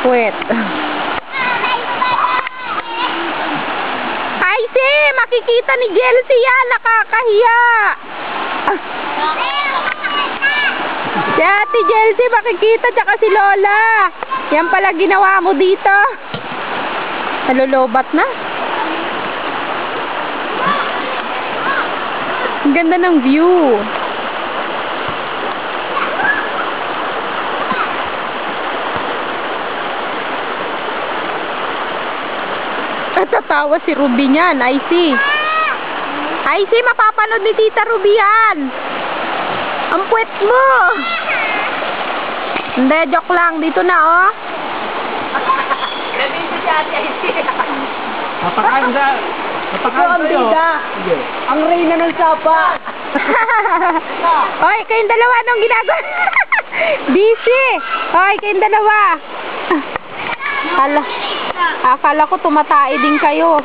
Puwet. Ay, si! Makikita ni Jelsie yan! Nakakahiya! Si Ate Jelsie makikita, tsaka si Lola. Yan pala ginawa mo dito. Nalulubat na. Ang ganda ng view. Tatawa si Ruby niyan, Icy. Icy, mapapanood ni Tita Ruby yan. Ang puwet mo. Hindi, joke lang. Dito na, oh. Nabisi si Ate Icy. Napakanda. Napakanda yun. Ang reyna ng sapa. Oy, kayong dalawa, anong ginagawa? Busy. Oy, kayong dalawa. Akala ko tumatay din kayo.